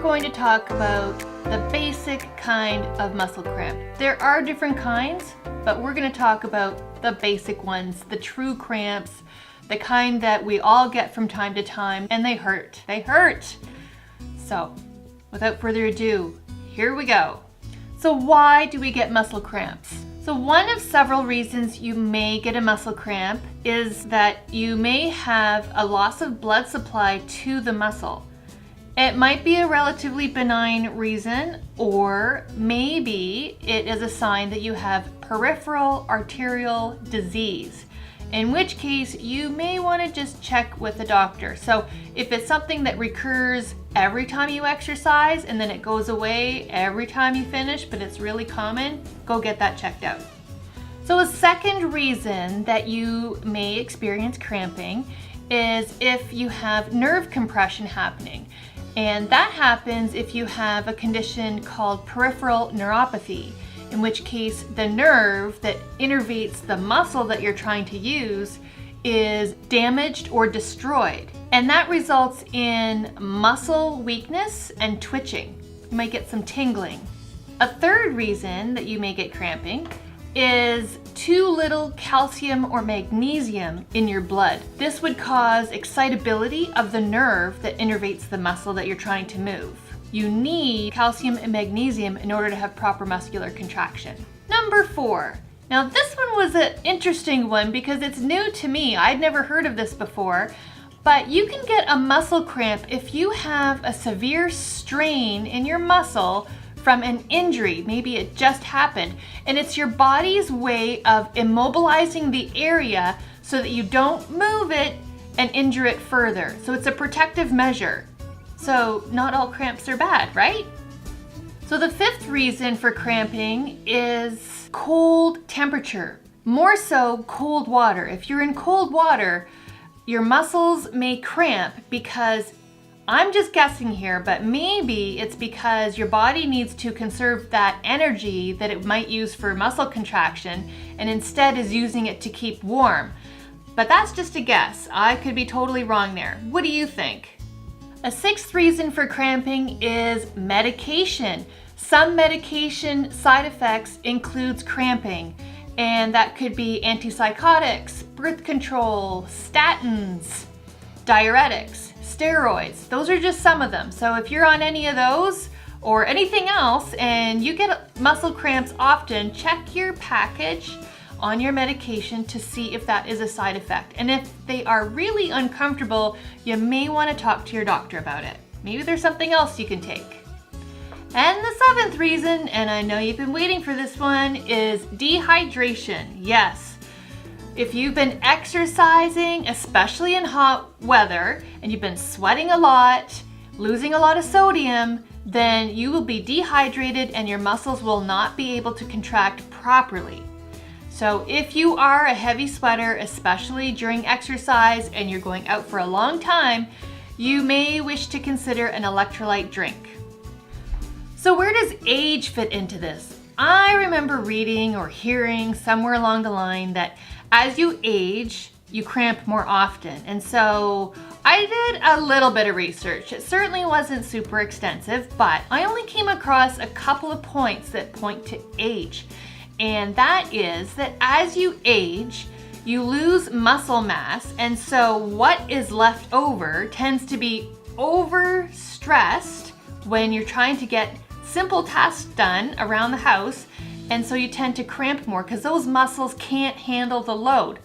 going to talk about the basic kind of muscle cramp. There are different kinds, but we're going to talk about the basic ones, the true cramps, the kind that we all get from time to time, and they hurt. They hurt! So, without further ado, here we go. So why do we get muscle cramps? So one of several reasons you may get a muscle cramp is that you may have a loss of blood supply to the muscle. It might be a relatively benign reason, or maybe it is a sign that you have peripheral arterial disease, in which case you may want to just check with a doctor. So if it's something that recurs every time you exercise and then it goes away every time you finish, but it's really common, go get that checked out. So a second reason that you may experience cramping is if you have nerve compression happening. And that happens if you have a condition called peripheral neuropathy, in which case the nerve that innervates the muscle that you're trying to use is damaged or destroyed. And that results in muscle weakness and twitching. You might get some tingling. A third reason that you may get cramping is too little calcium or magnesium in your blood. This would cause excitability of the nerve that innervates the muscle that you're trying to move. You need calcium and magnesium in order to have proper muscular contraction. Number 4. Now this one was an interesting one because it's new to me. I'd never heard of this before, but you can get a muscle cramp if you have a severe strain in your muscle from an injury. Maybe it just happened, and it's your body's way of immobilizing the area so that you don't move it and injure it further. So it's a protective measure. So not all cramps are bad, right? So the fifth reason for cramping is cold temperature. More so cold water. If you're in cold water, your muscles may cramp because, I'm just guessing here, but maybe it's because your body needs to conserve that energy that it might use for muscle contraction and instead is using it to keep warm. But that's just a guess. I could be totally wrong there. What do you think? A sixth reason for cramping is medication. Some medication side effects includes cramping, and that could be antipsychotics, birth control, statins, diuretics, steroids. Those are just some of them. So if you're on any of those or anything else and you get muscle cramps often, check your package on your medication to see if that is a side effect. And if they are really uncomfortable, you may want to talk to your doctor about it. Maybe there's something else you can take. And the seventh reason, and I know you've been waiting for this one, is dehydration. Yes. If you've been exercising, especially in hot weather, and you've been sweating a lot, losing a lot of sodium, then you will be dehydrated and your muscles will not be able to contract properly. So if you are a heavy sweater, especially during exercise and you're going out for a long time, you may wish to consider an electrolyte drink. So where does age fit into this? I remember reading or hearing somewhere along the line that as you age, you cramp more often. And so I did a little bit of research. It certainly wasn't super extensive, but I only came across a couple of points that point to age. And that is that as you age, you lose muscle mass. And so what is left over tends to be overstressed when you're trying to get simple tasks done around the house. And so you tend to cramp more because those muscles can't handle the load.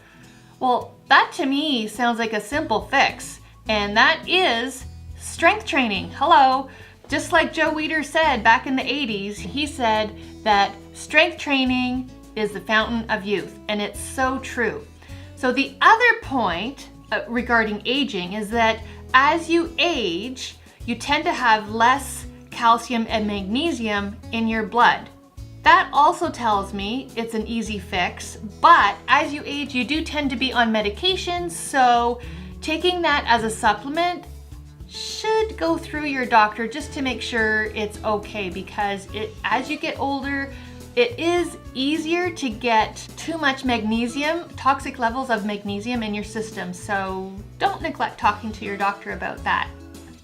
Well, that to me sounds like a simple fix, and that is strength training. Hello. Just like Joe Weider said back in the 80s, he said that strength training is the fountain of youth, and it's so true. So the other point regarding aging is that as you age, you tend to have less calcium and magnesium in your blood. That also tells me it's an easy fix, but as you age, you do tend to be on medication, so taking that as a supplement should go through your doctor just to make sure it's okay, because as you get older, it is easier to get too much magnesium, toxic levels of magnesium in your system, so don't neglect talking to your doctor about that.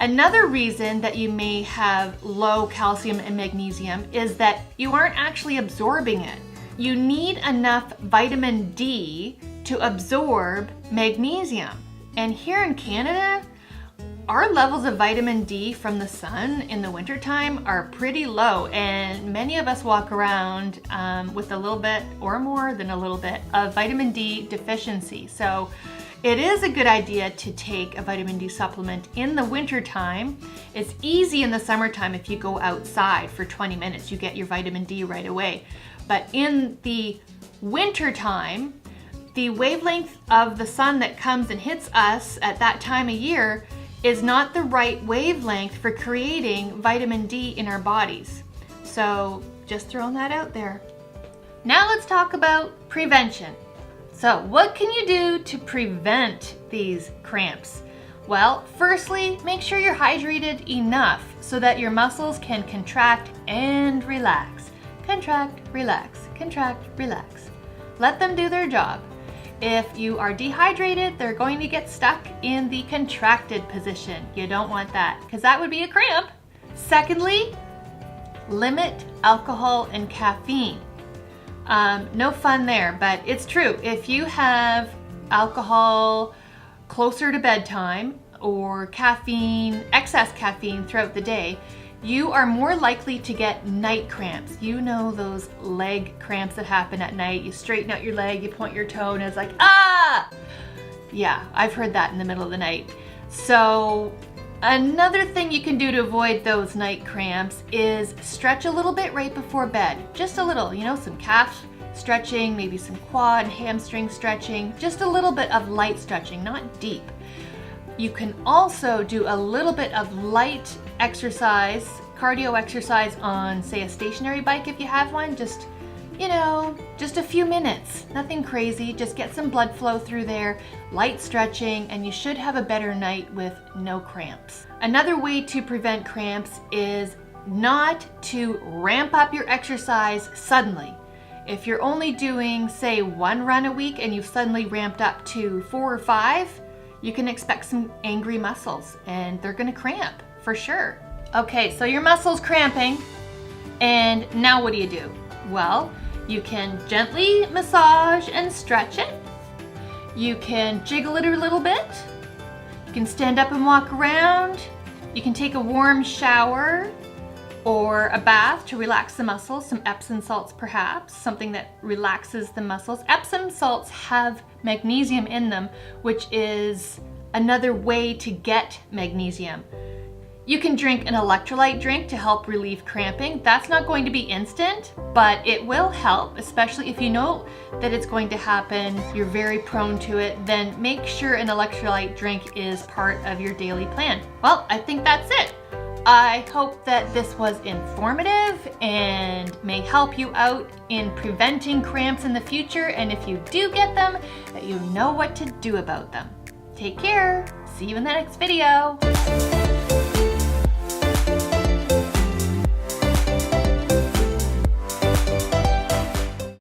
Another reason that you may have low calcium and magnesium is that you aren't actually absorbing it. You need enough vitamin D to absorb magnesium. And here in Canada, our levels of vitamin D from the sun in the wintertime are pretty low, and many of us walk around with a little bit or more than a little bit of vitamin D deficiency. So it is a good idea to take a vitamin D supplement in the wintertime. It's easy in the summertime if you go outside for 20 minutes, you get your vitamin D right away. But in the wintertime, the wavelength of the sun that comes and hits us at that time of year is not the right wavelength for creating vitamin D in our bodies. So just throwing that out there. Now let's talk about prevention. So what can you do to prevent these cramps? Well, firstly, make sure you're hydrated enough so that your muscles can contract and relax. Contract, relax, contract, relax. Let them do their job. If you are dehydrated, they're going to get stuck in the contracted position. You don't want that, because that would be a cramp. Secondly, limit alcohol and caffeine. No fun there, but it's true. If you have alcohol closer to bedtime or caffeine, excess caffeine throughout the day, you are more likely to get night cramps. You know those leg cramps that happen at night. You straighten out your leg, you point your toe, and it's like, ah! Yeah, I've heard that in the middle of the night. So another thing you can do to avoid those night cramps is stretch a little bit right before bed. Just a little, some calf stretching, maybe some quad, hamstring stretching, just a little bit of light stretching, not deep. You can also do a little bit of light exercise, cardio exercise on, say, a stationary bike if you have one. Just a few minutes, nothing crazy. Just get some blood flow through there, light stretching, and you should have a better night with no cramps. Another way to prevent cramps is not to ramp up your exercise suddenly. If you're only doing, say, 1 run a week and you've suddenly ramped up to 4 or 5, you can expect some angry muscles and they're gonna cramp for sure. Okay, so your muscle's cramping, and now what do? Well, you can gently massage and stretch it. You can jiggle it a little bit. You can stand up and walk around. You can take a warm shower or a bath to relax the muscles, some Epsom salts perhaps, something that relaxes the muscles. Epsom salts have magnesium in them, which is another way to get magnesium. You can drink an electrolyte drink to help relieve cramping. That's not going to be instant, but it will help, especially if you know that it's going to happen, you're very prone to it, then make sure an electrolyte drink is part of your daily plan. Well, I think that's it. I hope that this was informative and may help you out in preventing cramps in the future, and if you do get them, that you know what to do about them. Take care. See you in the next video.